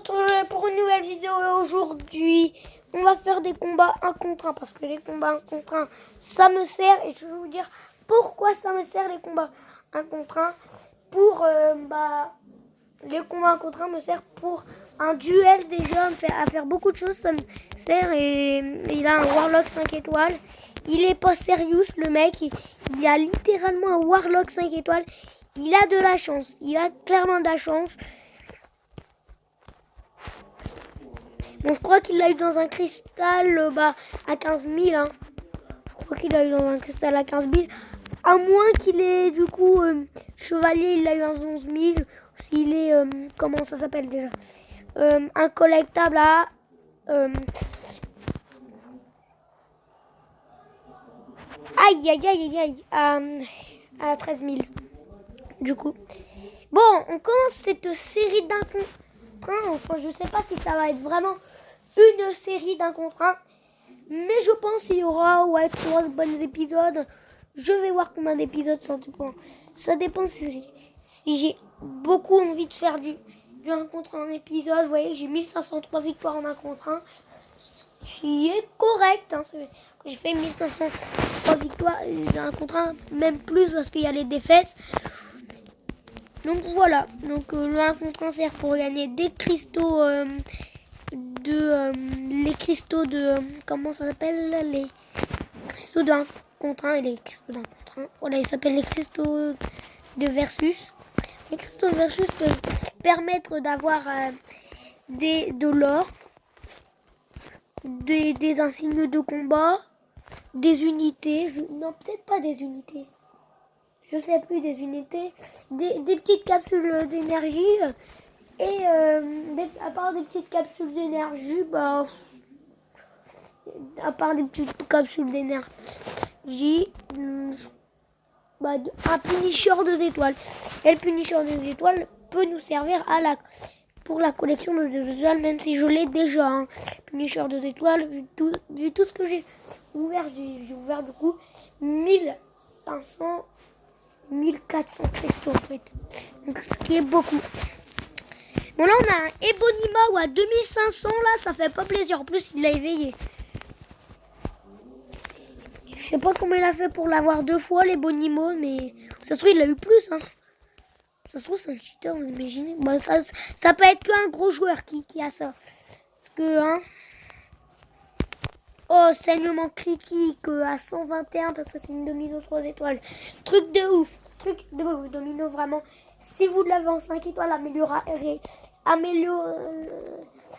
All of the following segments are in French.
retrouve pour une nouvelle vidéo et aujourd'hui on va faire des combats 1 contre 1 parce que les combats 1 contre 1 ça me sert et je vais vous dire pourquoi ça me sert les combats 1 contre 1 pour les combats 1 contre 1 me servent pour un duel déjà à faire beaucoup de choses, ça me sert et il a un Warlock 5 étoiles, il est pas sérieux le mec, il a littéralement un Warlock 5 étoiles, il a de la chance, il a clairement de la chance. Bon, je crois qu'il l'a eu dans un cristal à 15 000. Hein. Je crois qu'il l'a eu dans un cristal à 15 000. À moins qu'il ait, du coup, chevalier, il l'a eu à 11 000. S'il est, comment ça s'appelle déjà un collectable à... à 13 000. Du coup. Bon, on commence cette série d'un contre un. Enfin, je sais pas si ça va être vraiment une série d'un contre un. Mais je pense qu'il y aura 3 bons épisodes. Je vais voir combien d'épisodes ça dépend. Ça dépend si j'ai beaucoup envie de faire du 1 contre 1 épisode. Vous voyez que j'ai 1503 victoires en 1 contre 1. Ce qui est correct. Hein. J'ai fait 1503 victoires en 1 contre 1. Même plus parce qu'il y a les défaites. Donc voilà, donc le 1 contre 1 sert pour gagner des cristaux les cristaux de comment ça s'appelle les cristaux de 1 contre 1 et les cristaux d'1 contre 1. Voilà, ils s'appellent les cristaux de versus. Les cristaux de versus peuvent permettre d'avoir de l'or, des insignes de combat, des unités, non peut-être pas des unités. Je sais plus, des unités, des petites capsules d'énergie et à part des petites capsules d'énergie, un Punisher 2 étoiles. Et le Punisher 2 étoiles peut nous servir pour la collection de 2 étoiles, même si je l'ai déjà. Hein. Punisher 2 étoiles, vu tout ce que j'ai ouvert, j'ai ouvert du coup 1500 1400 cristaux en fait. Donc ce qui est beaucoup. Bon là on a un Ebonima à 2500 là, ça fait pas plaisir. En plus il l'a éveillé. Je sais pas comment il a fait pour l'avoir 2 fois l'Ebonimo, mais ça se trouve il l'a eu plus. Hein. Ça se trouve c'est un cheater, vous imaginez. Ça peut être qu'un gros joueur qui a ça. Parce que hein. Oh, saignement critique à 121 parce que c'est une domino 3 étoiles. Truc de ouf, domino vraiment. Si vous l'avez en 5 étoiles,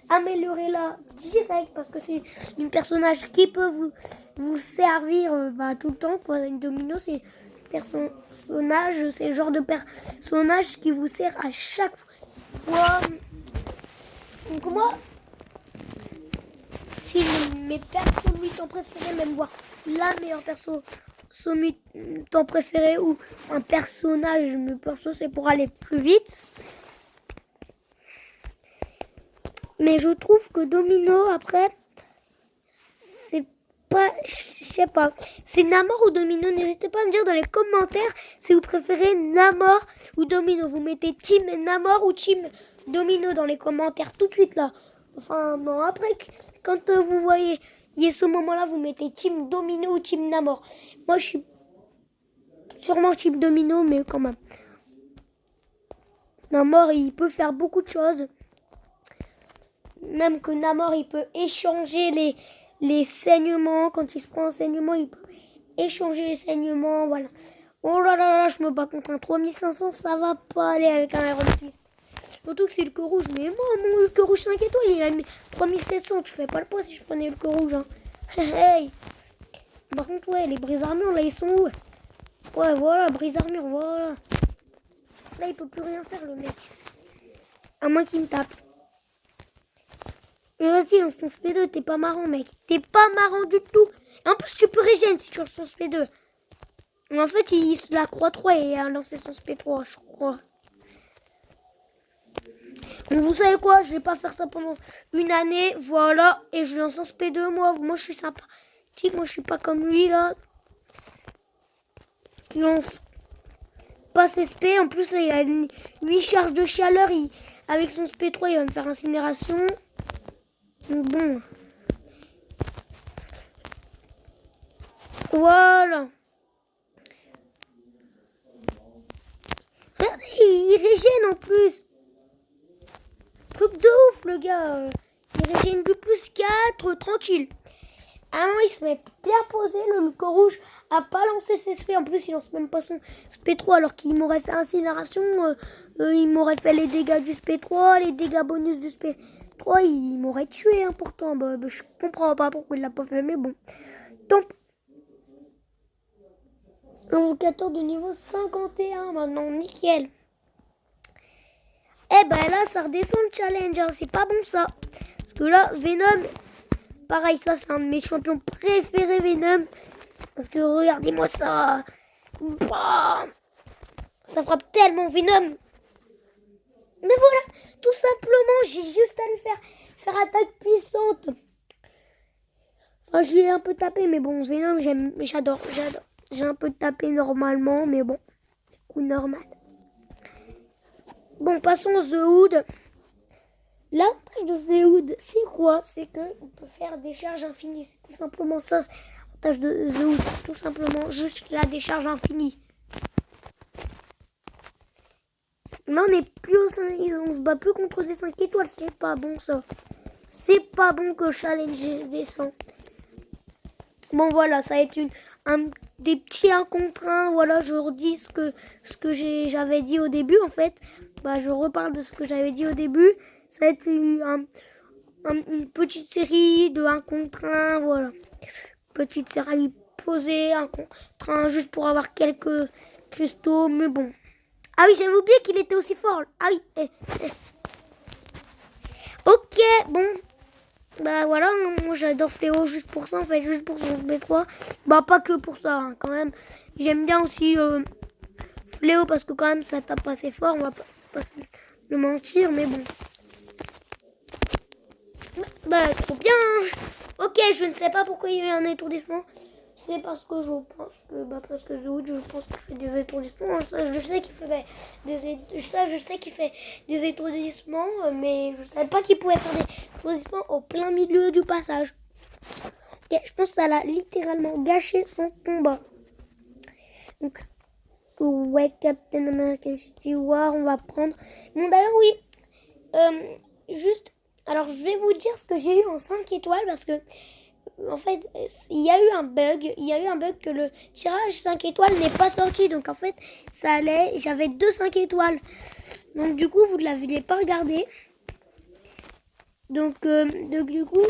améliorez-la direct parce que c'est un personnage qui peut vous servir tout le temps. Quoi. Une domino, c'est personnage, c'est le genre de personnage qui vous sert à chaque fois. Donc moi, si mes persos mutants préférés, même voir la meilleure perso mutant préféré ou un personnage, me perso c'est pour aller plus vite. Mais je trouve que Domino après, c'est pas, je sais pas, c'est Namor ou Domino. N'hésitez pas à me dire dans les commentaires si vous préférez Namor ou Domino. Vous mettez Team Namor ou Team Domino dans les commentaires tout de suite là. Enfin non, après quand vous voyez ce moment-là, vous mettez Team Domino ou Team Namor. Moi, je suis sûrement Team Domino, mais quand même. Namor, il peut faire beaucoup de choses. Même que Namor, il peut échanger les saignements. Quand il se prend un saignement, il peut échanger les saignements. Voilà. Oh là là, je me bats contre un 3500, ça va pas aller avec un Iron Fist. Surtout que c'est le queue rouge. Mais moi, mon queue rouge 5 étoiles, il a mis 3700. Tu fais pas le poids si je prenais le queue rouge. Hein. Hey. Par contre, ouais, les brises armures, là, ils sont où? Ouais, voilà, brise armure, voilà. Là, il peut plus rien faire, le mec. À moins qu'il me tape. Et vas-y, lance ton SP2, t'es pas marrant, mec. T'es pas marrant du tout. Et en plus, tu peux régénérer si tu lances ton SP2. Mais en fait, il se la croix 3 et a lancé son SP3, je crois. Donc vous savez quoi, je vais pas faire ça pendant une année, voilà, et je lance un SP2, moi je suis sympathique, moi je suis pas comme lui là, qui lance pas SP, en plus là, il a 8 charges de chaleur, avec son SP3, il va me faire incinération. Donc bon. Voilà. Regardez, il régène en plus. Truc de ouf, le gars. Il régène du +4, tranquille. Ah non, il se met bien posé, le Luco Rouge a pas lancé ses SP. En plus, il lance même pas son SP3 alors qu'il m'aurait fait incinération. Il m'aurait fait les dégâts du SP3, les dégâts bonus du SP3. Il m'aurait tué, hein, pourtant. Je comprends pas pourquoi il l'a pas fait, mais bon. Tant pis. Invocateur de niveau 51 maintenant, nickel. Eh ben là, ça redescend le challenge, hein. C'est pas bon ça. Parce que là, Venom, pareil, ça c'est un de mes champions préférés, Venom. Parce que regardez-moi ça. Bah, ça frappe tellement Venom. Mais voilà, tout simplement, j'ai juste à lui faire attaque puissante. Enfin, je lui ai un peu tapé, mais bon, Venom, j'adore. J'ai un peu tapé normalement, mais bon, coup normal. Bon, passons au The Hood. L'avantage de The Hood, c'est quoi? C'est qu'on peut faire des charges infinies. C'est tout simplement ça, l'avantage de The Hood. Tout simplement, juste la décharge infinie. Là, on n'est plus au 5, on se bat plus contre des 5 étoiles. C'est pas bon, ça. C'est pas bon que challenge descend. Bon, voilà, ça va être des petits 1 contre 1. Voilà, je redis ce que j'avais dit au début, en fait. Je reparle de ce que j'avais dit au début. Ça va être une petite série de 1 contre 1. Voilà. Petite série posée, 1 contre 1, juste pour avoir quelques cristaux. Mais bon. Ah oui, j'avais oublié qu'il était aussi fort. Ah oui. Ok, bon. Voilà, moi j'adore Fléau juste pour ça, en fait, juste pour son B3. Pas que pour ça, hein, quand même. J'aime bien aussi Fléau parce que quand même ça tape assez fort, on va pas se le mentir, mais bon. Trop bien. Ok, je ne sais pas pourquoi il y a eu un étourdissement. C'est parce que je pense que The Hood, je pense qu'il fait des étourdissements. Je sais qu'il fait des étourdissements, mais je ne savais pas qu'il pouvait faire des étourdissements au plein milieu du passage. Okay, je pense que ça l'a littéralement gâché son combat. Donc, ouais, Captain America Civil War, on va prendre. Bon, d'ailleurs, oui. Juste, alors je vais vous dire ce que j'ai eu en 5 étoiles parce que. En fait, il y a eu un bug que le tirage 5 étoiles n'est pas sorti. Donc en fait, j'avais 2 5 étoiles. Donc du coup, vous ne l'avez pas regardé. Donc du coup,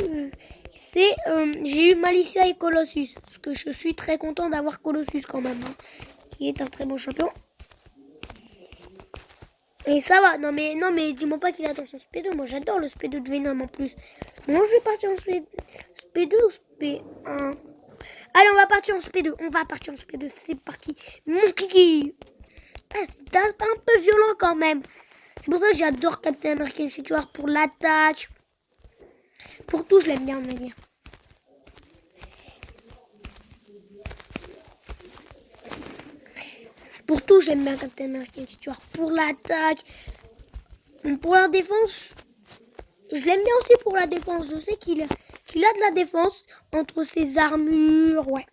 j'ai eu Malicia et Colossus. Parce que je suis très content d'avoir Colossus quand même, hein, qui est un très bon champion. Et ça va, non mais dis-moi pas qu'il attend son SP2, moi j'adore le SP2 de Venom en plus. Moi je vais partir en SP2 ou SP1. Allez, on va partir en SP2, c'est parti. Mon kiki. C'est un peu violent quand même. C'est pour ça que j'adore Captain America Civil War pour l'attaque. Pour tout, je l'aime bien, on va dire. Pour tout, j'aime bien Captain America Civil War. Pour l'attaque. Pour la défense, je l'aime bien aussi pour la défense. Je sais qu'il a de la défense entre ses armures. Ouais.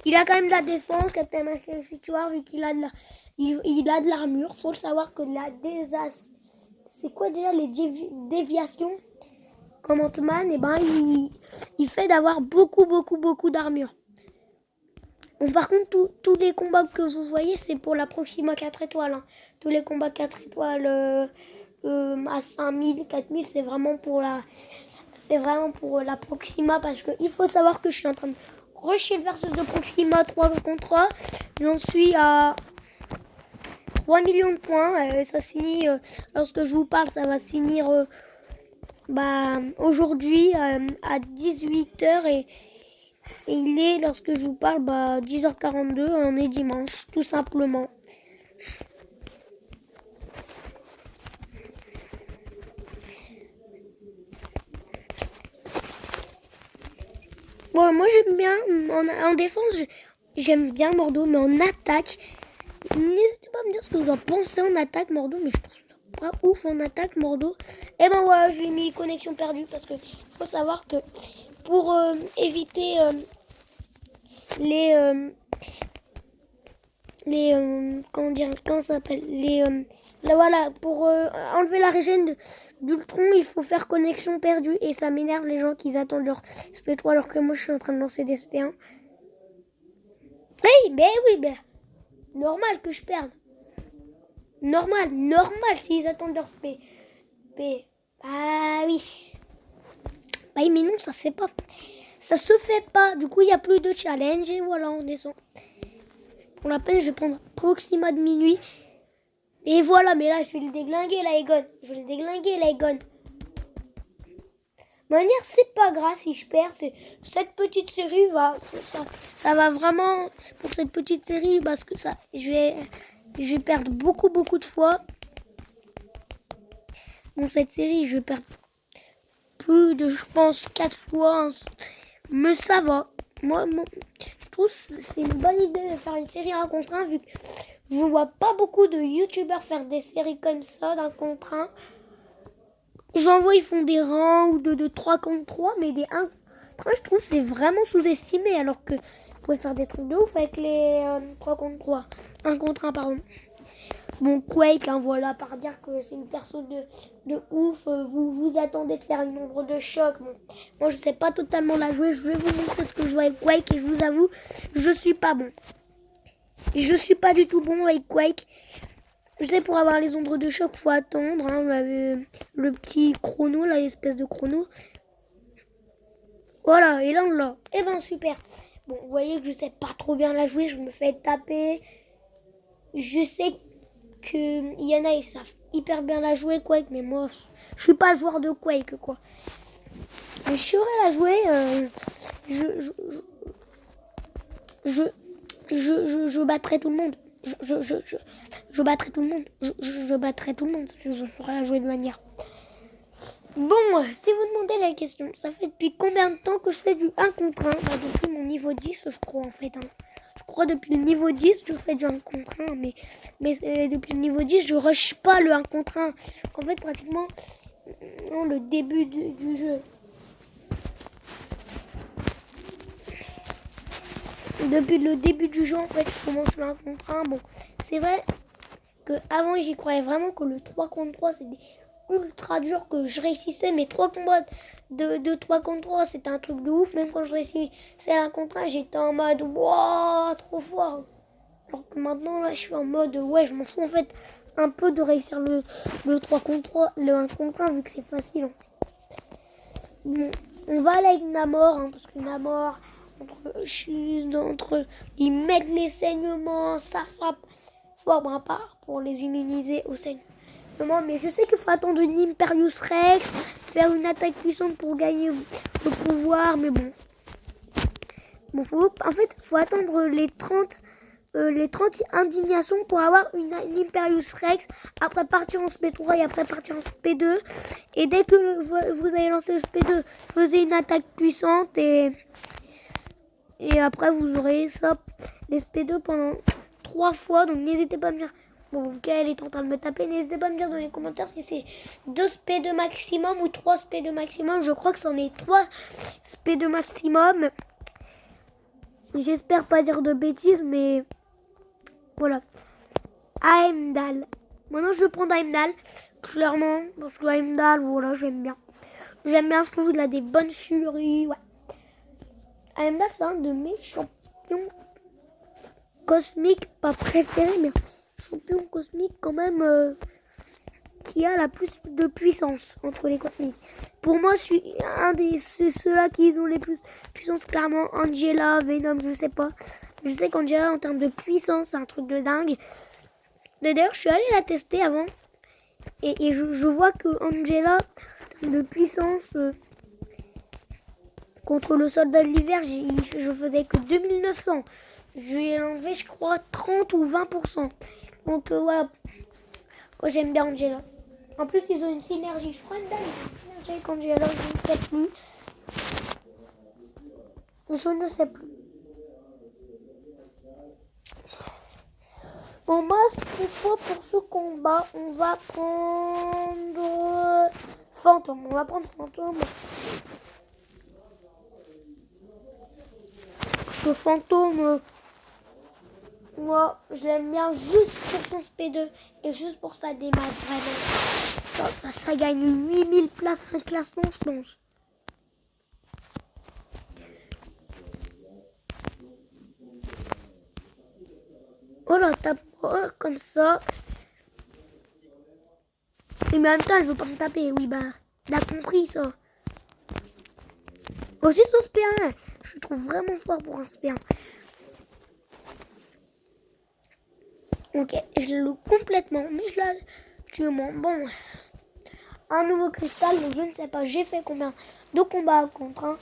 Il a quand même de la défense, Captain America Civil War, vu qu'il a de l'armure. Faut le savoir que c'est quoi déjà les déviations comme Ant-Man, il fait d'avoir beaucoup d'armure. Bon, par contre, tous les combats que vous voyez, c'est pour la Proxima 4 étoiles. Hein. Tous les combats 4 étoiles à 5000, 4000, c'est vraiment pour la Proxima. Parce qu'il faut savoir que je suis en train de rusher le versus de Proxima 3 contre 3. J'en suis à 3 millions de points. Ça finit, lorsque je vous parle, ça va finir aujourd'hui à 18h et il est, lorsque je vous parle, 10h42, on est dimanche, tout simplement. Bon, moi j'aime bien, en défense, j'aime bien Mordo, mais en attaque, n'hésitez pas à me dire ce que vous en pensez en attaque, Mordo, mais je trouve ça pas ouf en attaque, Mordo. Et ben voilà, je lui ai mis connexion perdue parce que faut savoir que pour éviter comment ça s'appelle voilà, pour enlever la régène d'Ultron, il faut faire connexion perdue et ça m'énerve les gens qui attendent leur SP3 alors que moi je suis en train de lancer des SP1. Hey, ben oui, ben normal que je perde. Normal s'ils attendent leur SP. Ah oui. Bah mais non, ça se fait pas. Ça se fait pas. Du coup, il n'y a plus de challenge et voilà, on descend. Pour la peine, je vais prendre Proxima de minuit. Et voilà, mais là, je vais le déglinguer, la Egon. Je vais le déglinguer, la Egon. De manière, c'est pas grave si je perds. Cette petite série ça va vraiment pour cette petite série parce que ça, je vais perdre beaucoup de fois. Bon, cette série, je vais perdre plus de, je pense, 4 fois. Mais ça va. Moi, je trouve que c'est une bonne idée de faire une série 1 contre 1 vu que je vois pas beaucoup de youtubeurs faire des séries comme ça d'un contre 1. J'en vois, ils font des rangs ou de 3 contre 3, mais des 1 contre 1, je trouve que c'est vraiment sous-estimé alors que vous pouvez faire des trucs de ouf avec les 3 contre 3. 1 contre 1, pardon. Bon, Quake, hein, voilà, par dire que c'est une perso de ouf, vous attendez de faire une ombre de choc. Bon, moi, je sais pas totalement la jouer, je vais vous montrer ce que je joue avec Quake et je vous avoue, je suis pas bon. Je suis pas du tout bon avec Quake. Je sais, pour avoir les ombres de choc, faut attendre. Hein, on avait le petit chrono, là, l'espèce de chrono. Voilà, et là, on l'a. Eh ben, super. Bon, vous voyez que je sais pas trop bien la jouer, je me fais taper. Je sais qu'il y en a, ils savent hyper bien la jouer, Quake, mais moi, je suis pas joueur de Quake, quoi. Mais je saurais la jouer, je battrai tout le monde. Je battrai tout le monde. Je battrai tout le monde. Je saurais la jouer de manière. Bon, si vous demandez la question, ça fait depuis combien de temps que je fais du 1 contre 1 depuis mon niveau 10, je crois, en fait. Hein. Je crois depuis le niveau 10, je fais du 1 contre 1. Mais depuis le niveau 10, je rush pas le 1 contre 1. En fait, pratiquement, non, le début du jeu. Depuis le début du jeu, en fait, je commence le 1 contre 1. Bon, c'est vrai que avant j'y croyais vraiment que le 3 contre 3, c'était ultra dur, que je réussissais mes 3 combats de 3 contre 3, c'était un truc de ouf. Même quand je réussissais 1 contre 1, j'étais en mode waouh, trop fort. Alors que maintenant, là, je suis en mode ouais, je m'en fous en fait un peu de réussir le 3 contre 3, le 1 contre 1, vu que c'est facile en fait. Bon, on va aller avec Namor, hein, parce que Namor, entre ils mettent les saignements, ça frappe fort, à part pour les immuniser au saignement. Mais je sais qu'il faut attendre une Imperius Rex, faire une attaque puissante pour gagner le pouvoir, mais bon. Bon, en fait, faut attendre les 30 indignations pour avoir une Imperius Rex, après partir en SP3 et après partir en SP2. Et dès que vous avez lancé le SP2, faisez une attaque puissante et après vous aurez ça, les SP2 pendant 3 fois. Donc n'hésitez pas à me dire, bon, elle est en train de me taper, n'hésitez pas à me dire dans les commentaires si c'est 2 SP2 maximum ou 3 SP2 maximum. Je crois que c'en est 3 SP2 maximum. J'espère pas dire de bêtises, mais voilà. Heimdall. Maintenant, je vais prendre Heimdall, clairement, parce que Heimdall, voilà, j'aime bien. J'aime bien, je trouve qu'il a des bonnes furies, ouais. Heimdall, c'est un de mes champions cosmiques, pas préférés, mais champion cosmique quand même, qui a la plus de puissance entre les cosmiques. Pour moi, je suis un des ceux-là qui ont les plus de puissance, clairement. Angela, Venom, je sais pas. Je sais qu'Angela, en termes de puissance, c'est un truc de dingue. D'ailleurs, je suis allée la tester avant. Et je vois que Angela, en termes de puissance, contre le soldat de l'hiver, je faisais que 2900. Je lui ai enlevé, je crois, 30 ou 20%. Donc voilà. Moi, j'aime bien Angela. En plus, ils ont une synergie. Je crois une synergie avec Angela, je ne sais plus. Je ne sais plus. Bon, moi, cette fois, pour ce combat, on va prendre Fantôme. On va prendre Fantôme. Le Fantôme, moi, je l'aime bien juste pour son SP2 et juste pour sa démat, vraiment. Ça gagne 8000 places dans le classement, je pense. Voilà, tape comme ça. Et mais en même temps, elle veut pas me taper. Oui, bah, elle a compris ça. Aussi, son SP1, je le trouve vraiment fort pour un SP1. Ok, je le loue complètement, mais je la tue moins. Bon, un nouveau cristal, je ne sais pas, j'ai fait combien de combats contre un.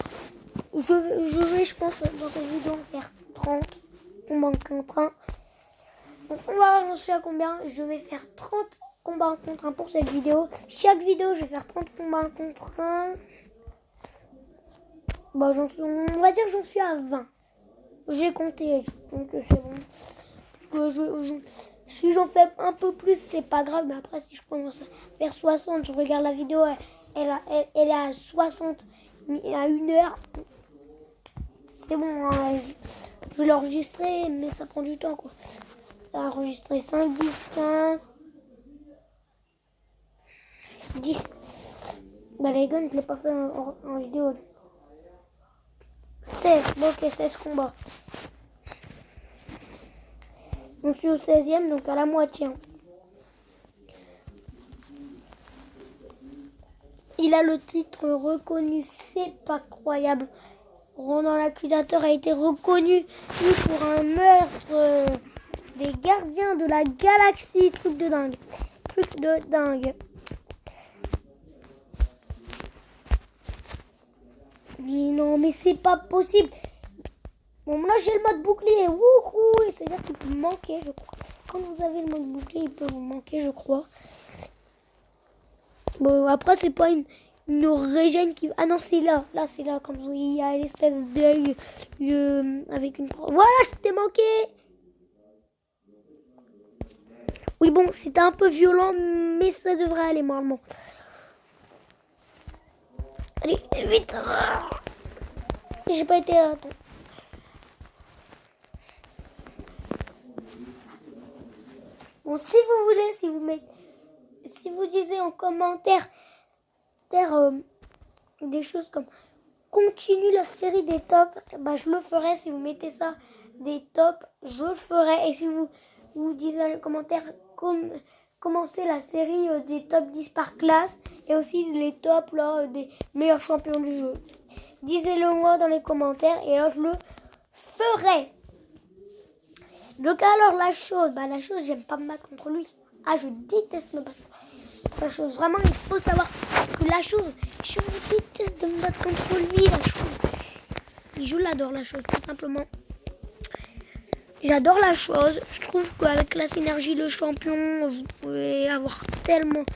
Je pense, dans cette vidéo, faire 30 combats contre un. Donc, on va annoncer à combien. Je vais faire 30 combats contre un pour cette vidéo. Chaque vidéo, je vais faire 30 combats contre un. Bah, on va dire que j'en suis à 20. J'ai compté, donc c'est bon. Si j'en fais un peu plus, c'est pas grave. Mais après, si je commence à faire 60, je regarde la vidéo, elle est à 60 à 1 heure. C'est bon, hein, je vais l'enregistrer, mais ça prend du temps, quoi. Enregistrer 5, 10, 15, 10. Bah, les guns, je l'ai pas fait en vidéo. 16, bon, ok, 16 combats. On suis au 16e, donc à la moitié. Il a le titre reconnu, c'est pas croyable. Ronan l'accusateur a été reconnu pour un meurtre des gardiens de la galaxie. Truc de dingue. Truc de dingue. Mais non, mais c'est pas possible. Bon, là j'ai le mode bouclier. Wouhou! C'est-à-dire qu'il peut manquer, je crois. Quand vous avez le mode bouclier, il peut vous manquer, je crois. Bon, après, c'est pas une régène qui... Ah non, c'est là. Là, c'est là. Comme il y a l'espèce d'œil avec une... Voilà, c'était manqué. Oui, bon, c'était un peu violent, mais ça devrait aller normalement. Allez, vite. J'ai pas été là. Attends. Bon, si vous voulez, si vous disiez en commentaire des choses comme continue la série des tops, bah je le ferai. Si vous mettez ça des tops, je le ferai. Et si vous disiez dans les commentaires commencer la série des top 10 par classe et aussi les tops là, des meilleurs champions du jeu, disez-le moi dans les commentaires et là je le ferai. Donc alors la chose, j'aime pas me battre contre lui. Ah, je déteste me battre contre la chose. Vraiment, il faut savoir que la chose, je déteste de me battre contre lui, la chose. Je l'adore la chose, tout simplement. J'adore la chose. Je trouve qu'avec la synergie le champion, vous pouvez avoir tellement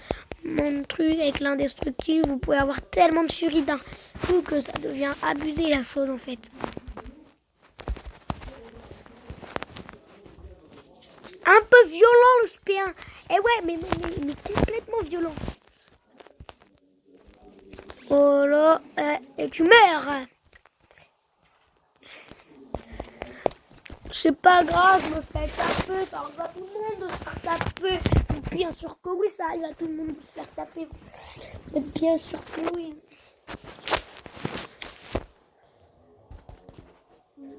de trucs avec l'indestructible. Vous pouvez avoir tellement de furie d'un coup que ça devient abusé la chose en fait. Un peu violent le SP1. Eh ouais, mais complètement violent. Oh là, et tu meurs. C'est pas grave, je me fais taper, ça arrive à tout le monde de se faire taper. Bien sûr que oui, ça arrive à tout le monde de se faire taper. Mais bien sûr que oui.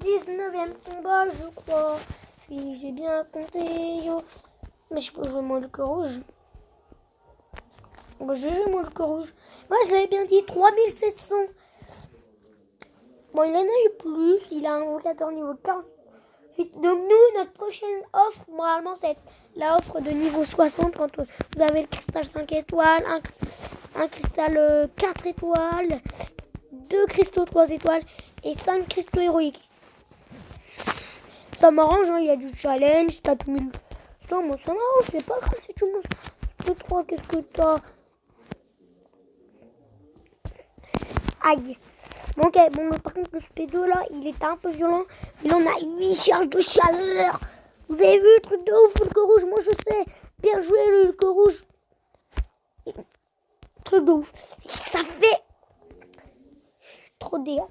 19e combat, je crois. Si j'ai bien compté, yo. Mais je peux jouer moins le cœur rouge. Bon, je joue moins le cœur rouge. Moi, je l'avais bien dit, 3700. Bon, il en a eu plus. Il a un invocateur niveau 48. Donc, nous, notre prochaine offre, moralement, c'est la offre de niveau 60. Quand vous avez le cristal 5 étoiles, un cristal 4 étoiles, 2 cristaux 3 étoiles et 5 cristaux héroïques. Ça m'arrange, hein, il y a du challenge, 4000. Non, moi ça m'arrange, c'est pas grave si tu montes le 3, qu'est-ce que t'as? Aïe. Bon, ok, bon, par contre, le SP2 là, il était un peu violent. Il en a 8 charges de chaleur. Vous avez vu le truc de ouf, Hulk rouge? Moi je sais. Bien joué le Hulk rouge. Truc de ouf. Ça fait trop de dégâts.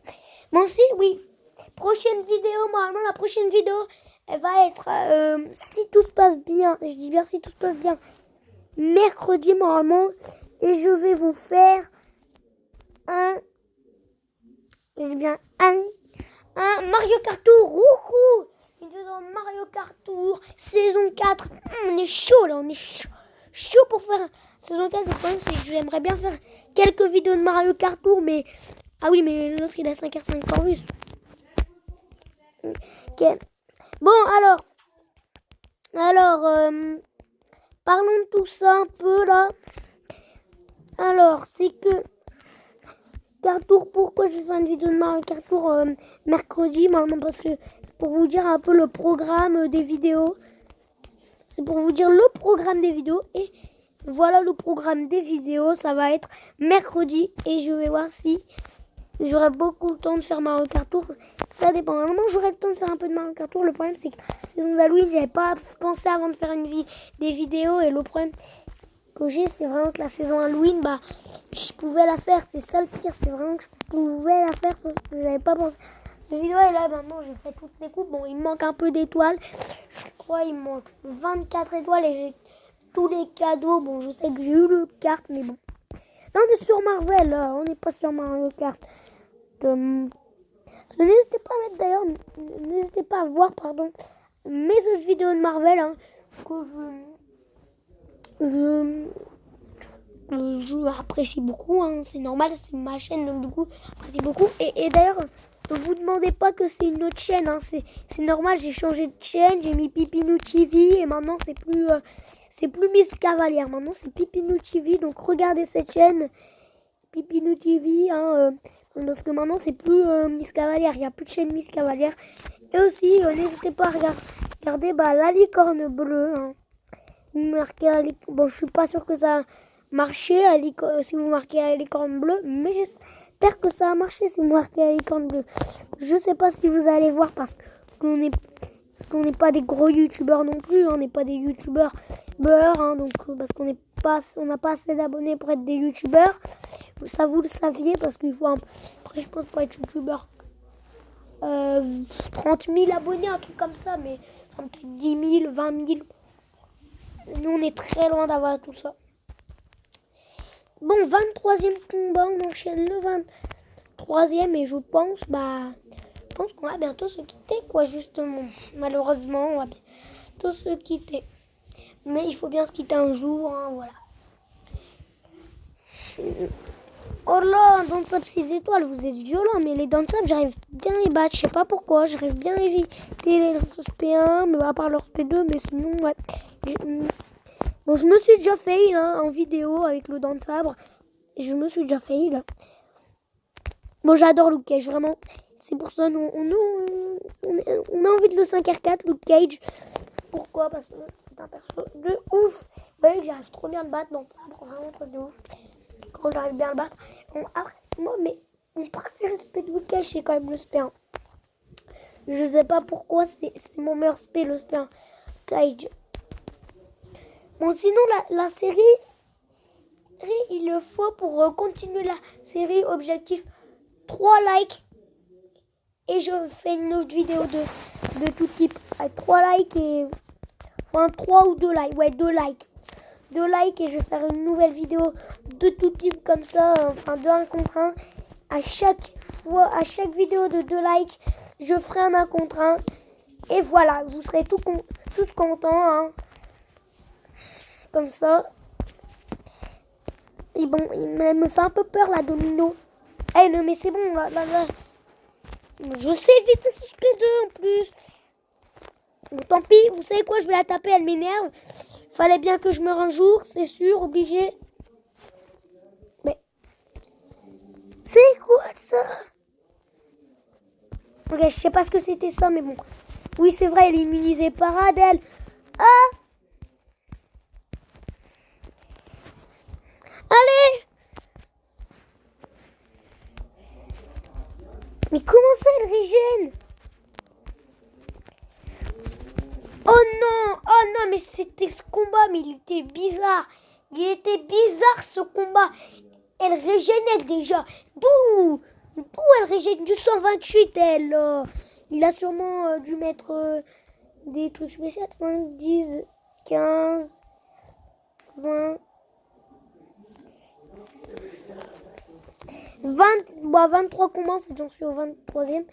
Bon aussi, oui. Prochaine vidéo, normalement la prochaine vidéo, elle va être, si tout se passe bien, je dis bien si tout se passe bien, mercredi normalement, et je vais vous faire un Mario Kart Tour. Wouhou, une vidéo dans Mario Kart Tour, saison 4. On est chaud là, on est chaud pour faire saison 4. Le problème c'est que j'aimerais bien faire quelques vidéos de Mario Kart Tour, mais ah oui, mais l'autre il a 5h5 en vue. Okay. Bon, alors, parlons de tout ça un peu là. Alors, c'est que Kart Tour, pourquoi je vais faire une vidéo de Mario Kart Tour mercredi maintenant? Parce que c'est pour vous dire un peu le programme des vidéos. C'est pour vous dire le programme des vidéos. Et voilà le programme des vidéos. Ça va être mercredi. Et je vais voir si j'aurai beaucoup le temps de faire Mario Kart Tour. Ça dépend. Normalement, j'aurai le temps de faire un peu de Mario Kart Tour. Le problème, c'est que la saison d'Halloween, j'avais pas pensé avant de faire des vidéos. Et le problème que j'ai, c'est vraiment que la saison Halloween, bah, je pouvais la faire. C'est ça le pire. C'est vraiment que je pouvais la faire. Sauf que j'avais pas pensé. La vidéo est là maintenant. J'ai fait toutes les coupes. Bon, il me manque un peu d'étoiles. Je crois il me manque 24 étoiles. Et j'ai tous les cadeaux. Bon, je sais que j'ai eu le kart. Mais bon. Là, on est sur Marvel. Là. On n'est pas sur Mario Kart. N'hésitez pas à mettre d'ailleurs, n'hésitez pas à voir mes autres vidéos de Marvel que je apprécie beaucoup. C'est normal, c'est ma chaîne donc du coup j'apprécie beaucoup. Et d'ailleurs, ne vous demandez pas que c'est une autre chaîne. C'est normal, j'ai changé de chaîne, j'ai mis Pipinou TV et maintenant c'est plus Miss Cavalière. Maintenant c'est Pipinou TV. Donc regardez cette chaîne Pipinou TV. Parce que maintenant c'est plus Miss Cavalière, il n'y a plus de chaîne Miss Cavalière. Et aussi n'hésitez pas à regarder la licorne bleue. Bon, je suis pas sûr que ça a marché si vous marquez la licorne bleue, mais j'espère que ça a marché si vous marquez la licorne bleue. Je sais pas si vous allez voir parce qu'on n'est pas des gros youtubeurs non plus, on n'est pas des youtubeurs beurre, donc parce on n'a pas assez d'abonnés pour être des youtubeurs. Ça vous le saviez parce qu'il faut après je pense pas être youtubeur 30 000 abonnés, un truc comme ça, mais enfin, peut-être 10 000, 20 000. Nous on est très loin d'avoir tout ça. Bon, 23e combat, on enchaîne le 23e et je pense qu'on va bientôt se quitter quoi, justement. Malheureusement on va bientôt se quitter. Mais il faut bien se quitter un jour, voilà. Oh là, un Dance Up 6 étoiles, vous êtes violent, mais les Dance Up, j'arrive bien à les battre, je sais pas pourquoi, j'arrive bien à éviter les SP1, mais à part leur SP2, mais sinon, ouais. Bon, je me suis déjà fail en vidéo avec le dent de sabre, et je me suis déjà fail. Bon, j'adore Luke Cage, vraiment, c'est pour ça, on a envie de le 5R4, Luke Cage. Pourquoi? Parce que c'est un perso de ouf. Vous voyez que j'arrive trop bien à le battre, donc vraiment trop de ouf. Quand j'arrive bien à le battre. Après, moi, mais mon préféré spé de Luke Cage, c'est quand même le spé1. Je sais pas pourquoi, c'est mon meilleur spé, le spé1. Cage. Bon, sinon, la série, il le faut pour continuer la série. Objectif 3 likes. Et je fais une autre vidéo de tout type. Avec 3 likes et... Enfin, 3 ou 2 likes. Ouais, 2 likes. 2 likes et je vais faire une nouvelle vidéo de tout type comme ça. Enfin, de 1 contre 1. À chaque vidéo de 2 likes, je ferai un 1 contre 1. Et voilà, vous serez tous contents. Comme ça. Et bon, il me fait un peu peur, la Domino. Eh, non, mais c'est bon, là. Je sais éviter ce SP2 en plus. Bon, tant pis, vous savez quoi, je vais la taper, elle m'énerve. Fallait bien que je meure un jour, c'est sûr, obligé. Mais... c'est quoi ça? Ok, je sais pas ce que c'était ça, mais bon. Oui, c'est vrai, elle est immunisée par Adèle. Ah! Allez! Mais comment ça, elle régène? Oh Oh non, mais c'était ce combat, mais il était bizarre. Il était bizarre ce combat. Elle régénait déjà. D'où elle régène du 128, elle. Il a sûrement dû mettre des trucs spéciaux. 5, 10, 15, 20, 23 combats. En fait, j'en suis au 23e.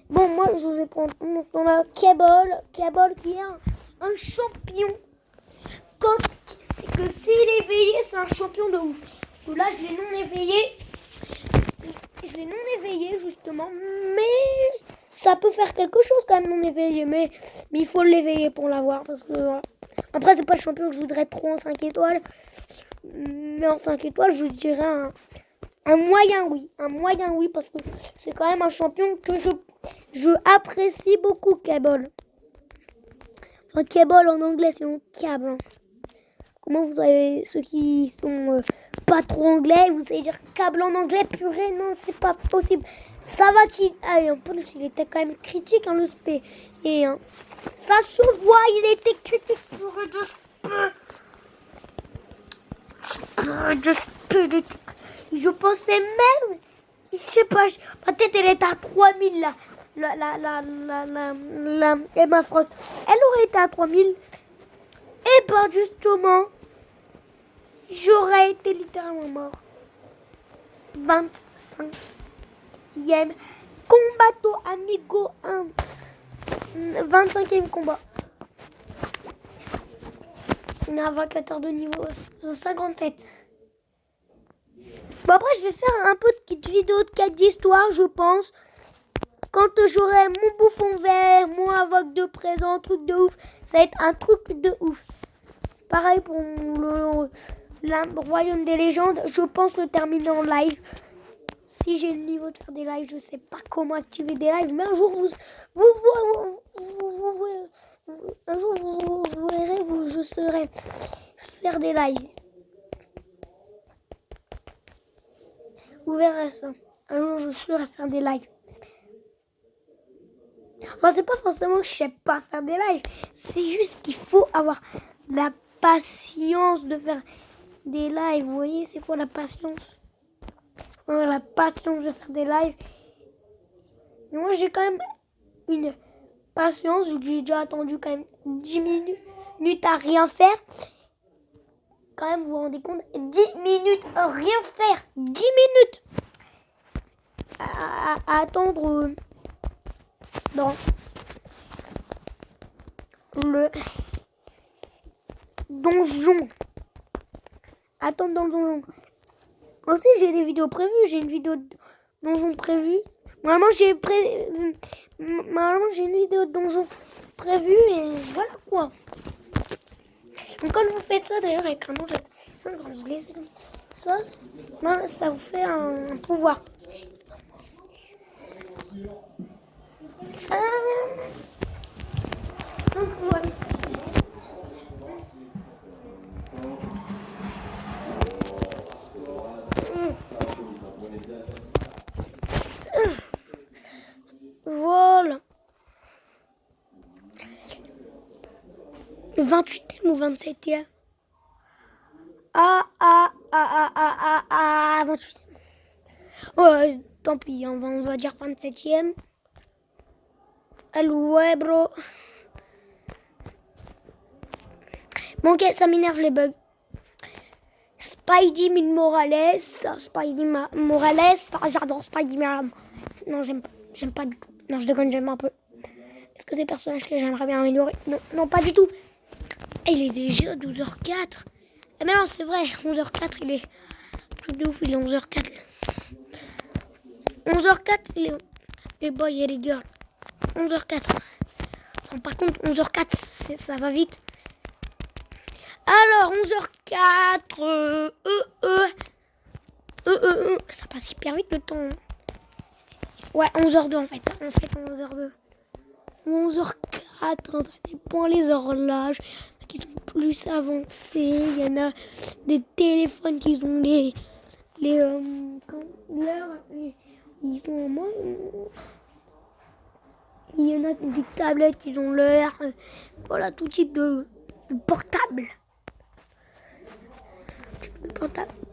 Bon, moi, je vais prendre dans la Cable qui est un champion. C'est que s'il est éveillé, c'est un champion de ouf. Donc là, je l'ai non éveillé. Justement. Mais ça peut faire quelque chose quand même, non éveillé. Mais il faut l'éveiller pour l'avoir. Parce que après, c'est pas le champion que je voudrais trop en 5 étoiles. Mais en 5 étoiles, je dirais un moyen oui. Un moyen oui, parce que c'est quand même un champion que je apprécie beaucoup, Cable. Enfin, Cable en anglais, c'est un câble. Hein. Comment vous avez ceux qui sont pas trop anglais, vous savez dire câble en anglais, purée, non, c'est pas possible. Ça va qu'il... Allez, un peu, il était quand même critique, hein, le spé. Et ça se voit, il était critique, purée de spé. Je pensais même, je sais pas, ma tête elle est à 3000 là. Emma Frost, elle aurait été à 3000. Et ben justement, j'aurais été littéralement mort. 25e Combatto Amigo 1. 25e combat. On est à 24 heures de niveau 57. Bon, après, je vais faire un peu de petite vidéo de 4 d'histoire, je pense. Quand j'aurai mon bouffon vert, mon invoque de présent, truc de ouf, ça va être un truc de ouf. Pareil pour le royaume des légendes, je pense le terminer en live. Si j'ai le niveau de faire des lives, je sais pas comment activer des lives, mais un jour vous verrez, je saurai faire des lives. Vous verrez ça. Un jour je saurai faire des lives. Enfin, c'est pas forcément que je sais pas faire des lives, c'est juste qu'il faut avoir la patience de faire des lives. Vous voyez, c'est quoi la patience? La patience de faire des lives. Mais moi, j'ai quand même une patience, vu que j'ai déjà attendu quand même 10 minutes à rien faire. Quand même, vous vous rendez compte, 10 minutes à rien faire. 10 minutes à attendre dans le donjon. Attendre dans le donjon. Aussi, j'ai des vidéos prévues. J'ai une vidéo de donjon prévue. Normalement, j'ai une vidéo de donjon prévue et voilà quoi. Donc, quand vous faites ça, d'ailleurs, avec un nom, quand vous laissez ça, ben, ça vous fait un pouvoir. Donc, voilà. Voilà. Le 28e ou 27e? 28e. Ouais, tant pis, on va dire 27e. Allô, ouais, bro. Bon, ok, ça m'énerve les bugs. Spidey Morales. Morales. J'adore Spidey Morales. Non, j'aime pas du tout. Non, je déconne, j'aime un peu. Est-ce que des personnages que j'aimerais bien améliorer? Non, pas du tout. Et il est déjà 12h04. Eh mais non, c'est vrai, 11h04, il est... Truc de ouf, il est 11h04. 11h04, il est... Les boys et les girls. 11h04. Enfin, par contre, 11h04, ça va vite. Alors, 11h04. Ça passe hyper vite le temps. Ouais, 11h02 en fait. En fait, 11h02. 11h04, ça dépend les horloges qui sont plus avancées. Il y en a des téléphones qui ont l'heure, ils sont en moins. Il y en a des tablettes, ils ont l'air. Voilà, tout type de portable.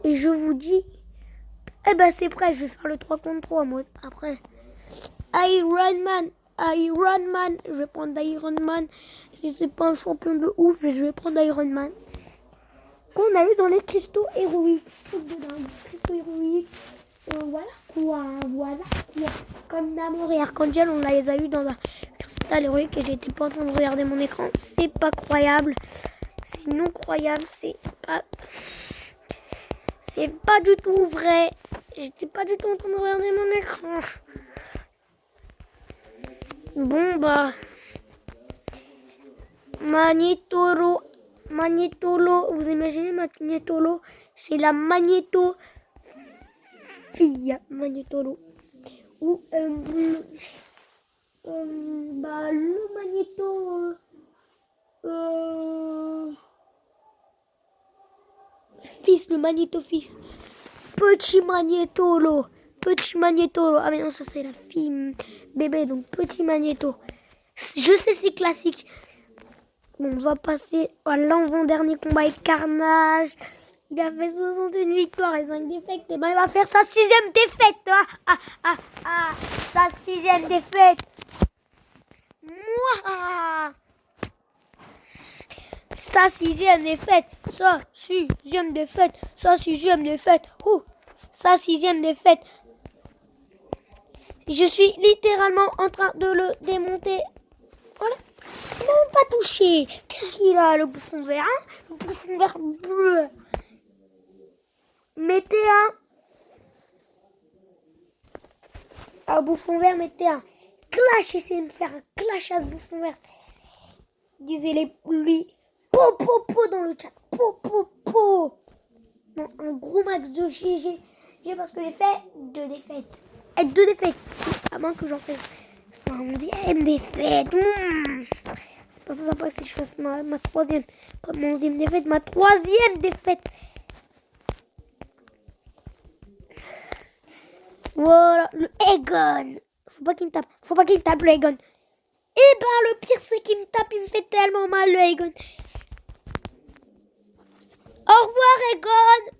Et je vous dis, eh ben c'est prêt, je vais faire le 3 contre 3 moi après. Iron Man, je vais prendre Iron Man. Si c'est pas un champion de ouf, je vais prendre Iron Man. Qu'on a eu dans les cristaux héroïques. Truc de dingue, cristaux héroïques. Voilà quoi. Comme Namor et Archangel, on les a eu dans un cristal héroïque et j'étais pas en train de regarder mon écran. C'est pas croyable. C'est non croyable. C'est pas du tout vrai. J'étais pas du tout en train de regarder mon écran. Bon bah. Magnétolo, vous imaginez Magnétolo? C'est la magnéto fille, Magnétolo. Ou bah le magnéto fils, le magnéto fils. Petit Magnétolo. Ah mais non, ça c'est la fille bébé, donc petit Magnéto. Je sais, c'est classique. Bon, on va passer à l'avant-dernier combat avec Carnage. Il a fait 61 victoires et 5 défaites. Et ben il va faire sa 6e défaite. Sa 6e défaite. Mouah. Sa 6e défaite. Sa 6e défaite. Sa 6e défaite. Sa 6e défaite. Je suis littéralement en train de le démonter. Voilà. Il n'a même pas touché. Qu'est-ce qu'il a, le bouffon vert, hein? Le bouffon vert bleu. Mettez un bouffon vert, mettez un clash. Essayez de me faire un clash à ce bouffon vert. Disez-les lui. Po dans le chat. Po. Bon, un gros max de GG. Parce que j'ai fait 2 défaites. Et 2 défaites. À moins que j'en fasse ma 11e défaite. C'est pas sympa si je fasse ma 3e. Pas ma 11e défaite, ma 3e défaite. Voilà, le Egon. Faut pas qu'il me tape le Egon. Et ben le pire c'est qu'il me tape, il me fait tellement mal le Egon. Au revoir Egon.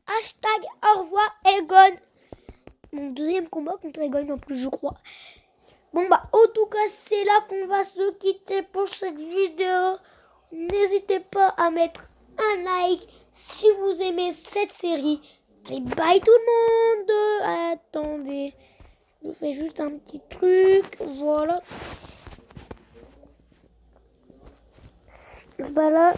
Hashtag au revoir Egon. Mon 2e combat contre Egon en plus je crois. Bon bah en tout cas c'est là qu'on va se quitter pour cette vidéo. N'hésitez pas à mettre un like si vous aimez cette série. Allez bye tout le monde. Attendez, je fais juste un petit truc. Voilà. Voilà.